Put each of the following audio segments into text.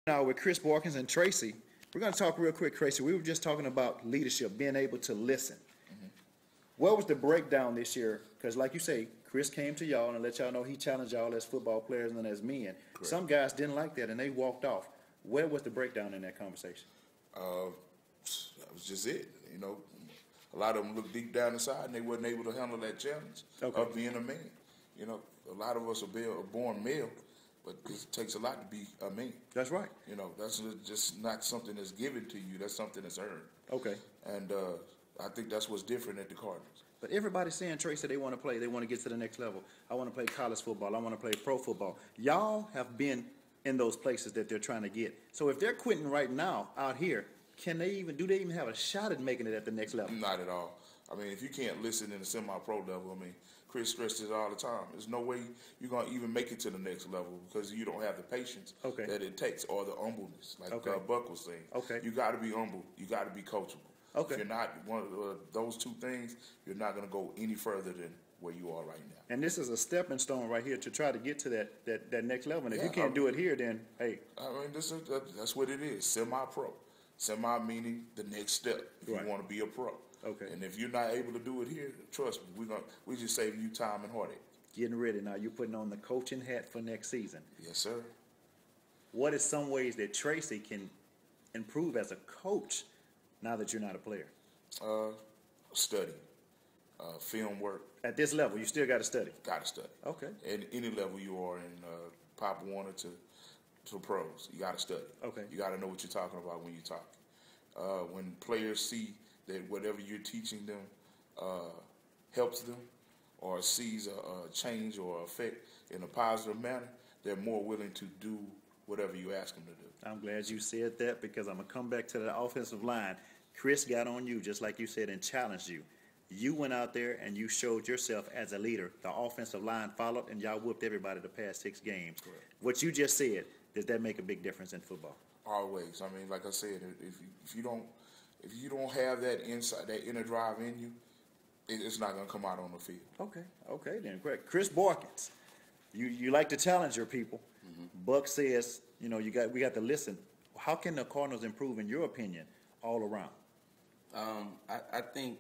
Now with Chris Borkins and Tracy, we're going to talk real quick, Tracy. We were just talking about leadership, being able to listen. What was the breakdown this year? Because like you say, Chris came to y'all and let y'all know he challenged y'all as football players and as men. Correct. Some guys didn't like that and they walked off. Where was the breakdown in that conversation? That was just it. You know, a lot of them looked deep down inside and they wasn't able to handle that challenge of being a man. You know, a lot of us are born male, but it takes a lot to be a man. That's right. You know, that's just not something that's given to you. That's something that's earned. Okay. And I think that's what's different at the Cardinals. But everybody's saying, Tracy, they want to play. They want to get to the next level. I want to play college football. I want to play pro football. Y'all have been in those places that they're trying to get. So if they're quitting right now out here, do they even have a shot at making it at the next level? Not at all. I mean, if you can't listen in the semi-pro level, I mean, Chris stressed it all the time. There's no way you're going to even make it to the next level because you don't have the patience that it takes or the humbleness, like Buck was saying. Okay. You got to be humble. You got to be coachable. Okay. If you're not one of those two things, you're not going to go any further than where you are right now. And this is a stepping stone right here to try to get to that next level. And if you can't do it here, then, hey. I mean, that's what it is, semi-pro. Semi meaning the next step if you want to be a pro. Okay. And if you're not able to do it here, trust me, we just saving you time and heartache. Getting ready now. You're putting on the coaching hat for next season. Yes, sir. What is some ways that Tracy can improve as a coach now that you're not a player? Study. Film work. At this level, you still got to study? Got to study. Okay. At any level you are in Pop Warner to pros, you got to study. Okay. You got to know what you're talking about when you talk. When players see that whatever you're teaching them helps them or sees a change or effect in a positive manner, they're more willing to do whatever you ask them to do. I'm glad you said that because I'm going to come back to the offensive line. Chris got on you, just like you said, and challenged you. You went out there and you showed yourself as a leader. The offensive line followed, and y'all whooped everybody the past 6 games. Correct. What you just said, does that make a big difference in football? Always. I mean, like I said, if you don't have that inside, that inner drive in you, it's not going to come out on the field. Okay, then, great. Chris Borkins, you like to challenge your people. Buck says, you know, we got to listen. How can the Cardinals improve, in your opinion, all around? I think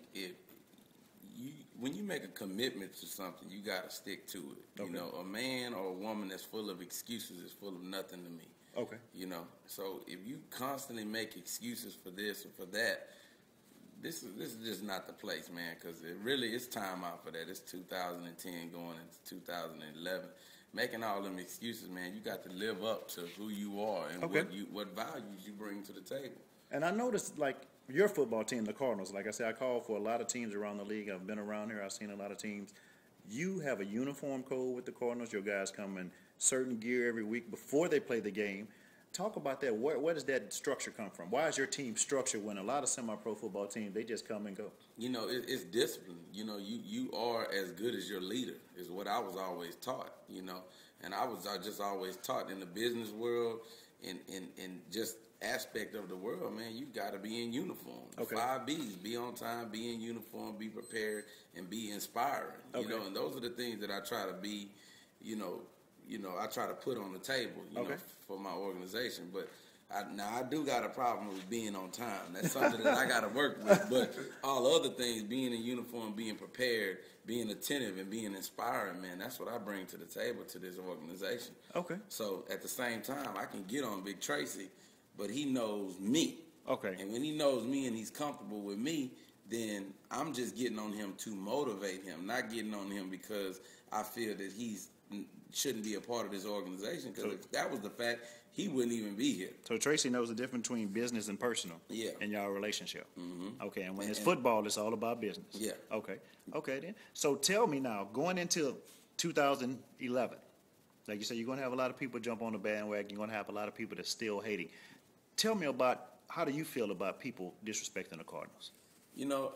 when you make a commitment to something, you got to stick to it. Okay. You know, a man or a woman that's full of excuses is full of nothing to me. Okay. You know, so if you constantly make excuses for this or for that, this is just not the place, man, because it's time out for that. It's 2010 going into 2011. Making all them excuses, man, you got to live up to who you are and what values you bring to the table. And I noticed, like, your football team, the Cardinals, like I said, I called for a lot of teams around the league. I've been around here. I've seen a lot of teams. You have a uniform code with the Cardinals. Your guys come in certain gear every week before they play the game. Talk about that. Where does that structure come from? Why is your team structured when a lot of semi-pro football teams, they just come and go? You know, it's discipline. You know, you are as good as your leader is what I was always taught, you know. And I just always taught in the business world, in just aspect of the world, man, you got to be in uniform. Okay. 5 B's, be on time, be in uniform, be prepared, and be inspiring. You know, and those are the things that I try to be, you know, I try to put on the table, you know, for my organization. But I do got a problem with being on time. That's something that I got to work with. But all other things, being in uniform, being prepared, being attentive, and being inspiring, man, that's what I bring to the table to this organization. Okay. So at the same time, I can get on Big Tracy, but he knows me. Okay. And when he knows me and he's comfortable with me, then I'm just getting on him to motivate him, not getting on him because I feel that he's shouldn't be a part of this organization, because if that was the fact, he wouldn't even be here. So Tracy knows the difference between business and personal in y'all relationship. Okay, and when it's football, it's all about business. Yeah. Okay then. So tell me now, going into 2011, like you said, you're going to have a lot of people jump on the bandwagon. You're going to have a lot of people that's still hating. Tell me about, how do you feel about people disrespecting the Cardinals? You know,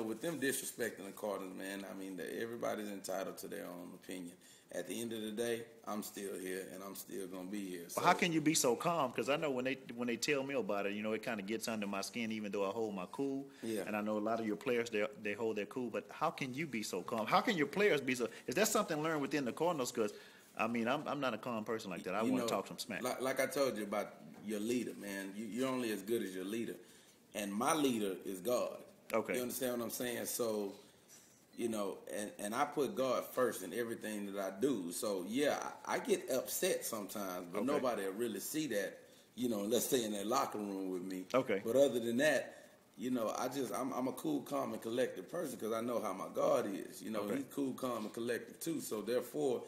with them disrespecting the Cardinals, man, I mean, everybody's entitled to their own opinion. At the end of the day, I'm still here, and I'm still going to be here. But how can you be so calm? Because I know when they tell me about it, you know, it kind of gets under my skin, even though I hold my cool. Yeah. And I know a lot of your players, they hold their cool. But how can you be so calm? How can your players be so? Is that something learned within the Cardinals? Because I mean, I'm not a calm person like that. I want to talk some smack. Like I told you about your leader, man. You're only as good as your leader. And my leader is God. Okay. You understand what I'm saying? So, and I put God first in everything that I do. So, yeah, I get upset sometimes, but nobody will really see that, let's say in that locker room with me. Okay. But other than that, I'm a cool, calm, and collective person because I know how my God is. He's cool, calm, and collective too. So, therefore,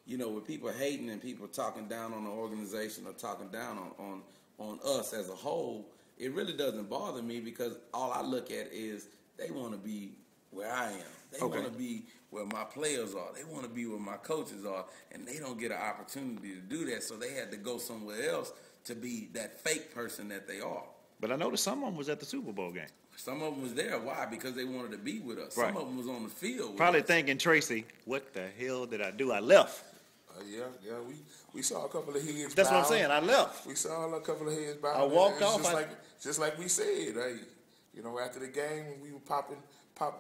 with people hating and people talking down on the organization or talking down on us as a whole, it really doesn't bother me because all I look at is they want to be where I am. They want to be where my players are. They want to be where my coaches are, and they don't get an opportunity to do that, so they had to go somewhere else to be that fake person that they are. But I noticed some of them was at the Super Bowl game. Some of them was there. Why? Because they wanted to be with us. Right. Some of them was on the field with Probably us. thinking, Tracy, what the hell did I do? I left. Yeah. We saw a couple of heads. That's bow. what I'm saying. I left. We saw a couple of heads bow. I walked off. Just like we said, hey, after the game, we were popping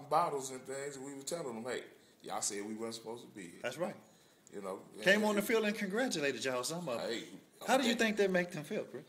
bottles and things, and we were telling them, hey, y'all said we weren't supposed to be here. That's right. You know, Came on the field and congratulated y'all, some of them. Hey, How do you think that make them feel, Chris?